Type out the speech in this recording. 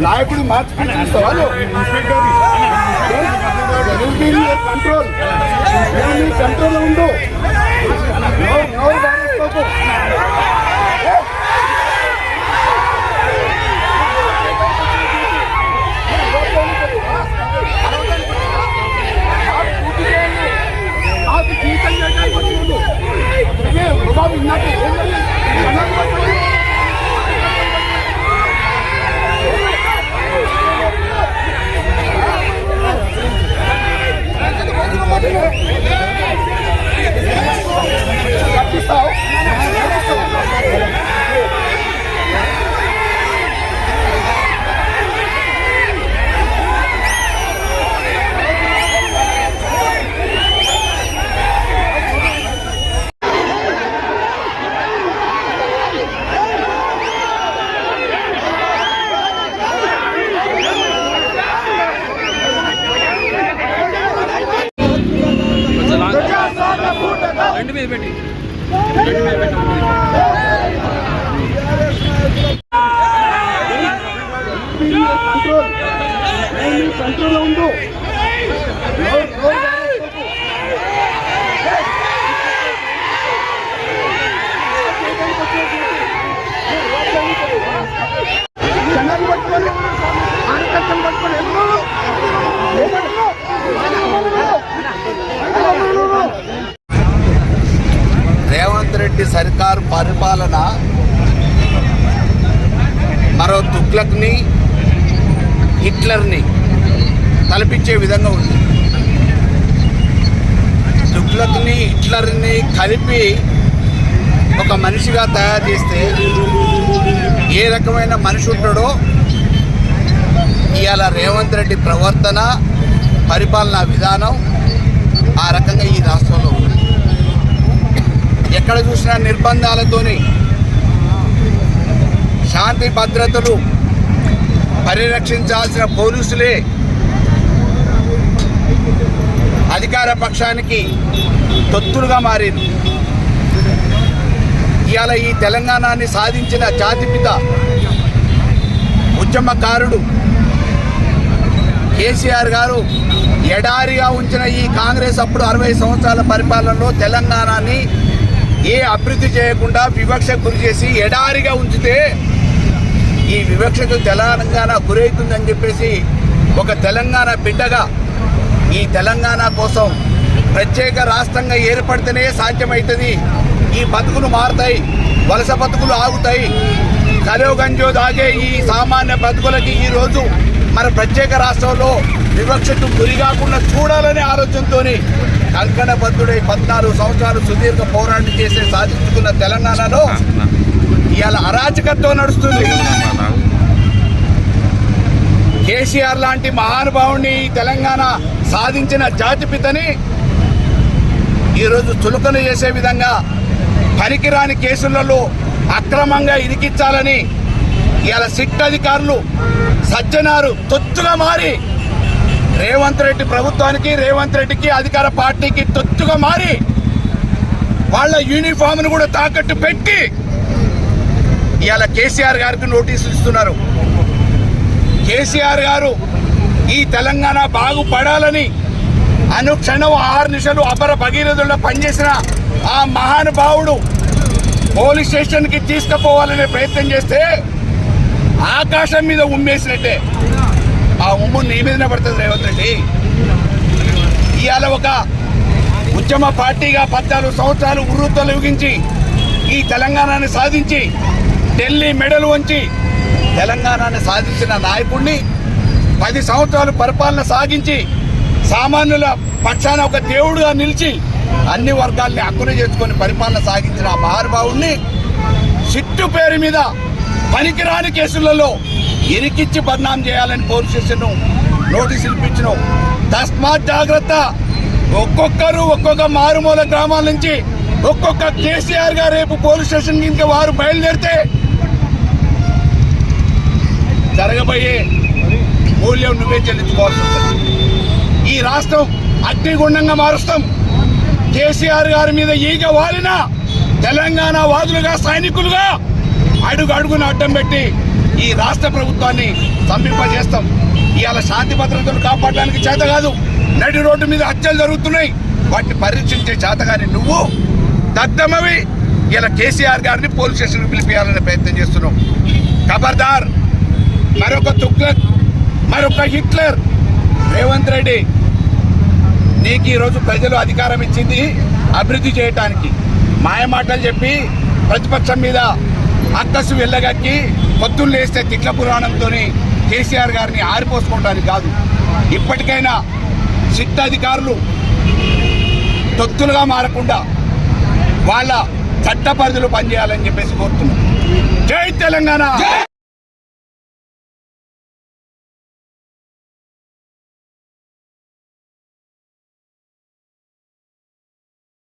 నాయకుడు మార్చి కంట్రోల్ కంట్రోల్లో ఉండు. కంట్రోల్లో ఉండు. రేవంత్ రెడ్డి సర్కారు పరిపాలన మరో తుగ్లక్ని హిట్లర్ని కల్పించే విధంగా ఉంది. తుగ్లక్ని హిట్లర్ని కలిపి ఒక మనిషిగా తయారు చేస్తే ఏ రకమైన మనిషి ఉంటాడో ఇవాళ రేవంత్ రెడ్డి ప్రవర్తన పరిపాలనా విధానం ఆ రకంగా ఈ రాష్ట్రంలో ఉంది. ఎక్కడ చూసినా నిర్బంధాలతోని శాంతి భద్రతలు పరిరక్షించాల్సిన పోలీసులే అధికార పక్షానికి తొత్తులుగా మారింది. ఇవాళ ఈ తెలంగాణని సాధించిన జాతిపిత ఉద్యమకారుడు కేసీఆర్ గారు ఎడారిగా ఉంచిన ఈ కాంగ్రెస్ అప్పుడు 60 సంవత్సరాల పరిపాలనలో తెలంగాణని ఏ అభివృద్ధి చేయకుండా వివక్షకు గురి చేసి ఎడారిగా ఉంచితే ఈ వివక్షకు తెలంగాణ గురవుతుందని చెప్పేసి ఒక తెలంగాణ బిడ్డగా ఈ తెలంగాణ కోసం ప్రత్యేక రాష్ట్రంగా ఏర్పడితేనే సాధ్యమవుతుంది. ఈ బతుకులు మారుతాయి, వలస బతుకులు ఆగుతాయి. కరో గంజో దాగే ఈ సామాన్య బతుకులకి ఈరోజు మన ప్రత్యేక రాష్ట్రంలో వివక్షకు గురి కాకుండా చూడాలనే ఆలోచనతో కంకణబద్ధుడై 14 సంవత్సరాలు సుదీర్ఘ పోరాటం చేసి సాధించుకున్న తెలంగాణలో ఇవాళ అరాచకత్వం నడుస్తుంది. కేసీఆర్ లాంటి మహానుభావుని తెలంగాణ సాధించిన జాతిపితని ఈరోజు చులకన చేసే విధంగా పనికిరాని కేసులలో అక్రమంగా ఇరికించాలని ఇవాళ సిట్ అధికారులు సజ్జనారు తొత్తుగా మారి రేవంత్ రెడ్డి ప్రభుత్వానికి రేవంత్ రెడ్డికి అధికార పార్టీకి తొత్తుగా మారి వాళ్ళ యూనిఫామ్ను కూడా తాకట్టు పెట్టి ఇవాళ కేసీఆర్ గారికి నోటీసులు ఇస్తున్నారు. కేసీఆర్ గారు ఈ తెలంగాణ బాగుపడాలని అనుక్షణం 6 నిమిషాలు అపర భగీరథుల్లో పనిచేసిన ఆ మహానుభావుడు పోలీస్ స్టేషన్కి తీసుకుపోవాలనే ప్రయత్నం చేస్తే ఆకాశం మీద ఉమ్మేసినట్టే ఆ ఉమ్ము నీ మీదనే పడుతుంది రేవంత్ రెడ్డి. ఇవాళ ఒక ఉద్యమ పార్టీగా 14 సంవత్సరాలు ఉర్రూతలు ఊగించి ఈ తెలంగాణని సాధించి ఢిల్లీ మెడలు వంచి తెలంగాణని సాధించిన నాయకుడిని 10 సంవత్సరాలు పరిపాలన సాగించి సామాన్యుల పక్షాన ఒక దేవుడుగా నిలిచి అన్ని వర్గాల్ని హక్కున చేసుకొని పరిపాలన సాగించిన ఆ మహానుభావుడిని సిట్టు పేరు మీద పనికిరాని కేసులలో ఇరికిచ్చి బద్నాం చేయాలని పోలీస్ స్టేషన్ నోటీసులు ఇప్పించడం. తస్మాత్ జాగ్రత్త. ఒక్కొక్కరు ఒక్కొక్క మారుమూల గ్రామాల నుంచి ఒక్కొక్క కేసీఆర్ గారు రేపు పోలీస్ స్టేషన్ ఇంకా వారు బయలుదేరితే జరగబోయే మూల్యం నువ్వే చెల్లించుకోవాల్సి వస్తుంది. ఈ రాష్ట్రం అగ్నిగుండంగా మారుస్తాం. కేసీఆర్ గారి మీద ఈగ వాలిన తెలంగాణ వాదులుగా సైనికులుగా అడుగు అడుగున అడ్డం పెట్టి ఈ రాష్ట్ర ప్రభుత్వాన్ని స్తంభింపజేస్తాం. ఇవాళ శాంతి భద్రతలు కాపాడడానికి చేత కాదు, నడి రోడ్డు మీద హత్యలు జరుగుతున్నాయి, వాటిని పరీక్షించే చేతగాని నువ్వు దద్దమ్మవి ఇలా కేసీఆర్ గారిని పోలీస్ స్టేషన్కి పిలిపించాలనే ప్రయత్నం చేస్తున్నావు. ఖబర్దార్, మరొక తుగ్లక్, మరొక హిట్లర్ రేవంత్ రెడ్డి. నీకు ఈరోజు ప్రజలు అధికారం ఇచ్చింది అభివృద్ధి చేయటానికి. మాయమాటలు చెప్పి ప్రతిపక్షం మీద అక్కసు వెళ్ళగక్కి పొద్దున్న లేస్తే తిట్ల పురాణంతో కేసీఆర్ గారిని ఆరిపోసుకోవడానికి కాదు. ఇప్పటికైనా శిక్ష అధికారులు తొత్తులుగా మారకుండా వాళ్ళ చట్ట పరిధులు పనిచేయాలని చెప్పేసి కోరుతున్నాం. జై తెలంగాణ.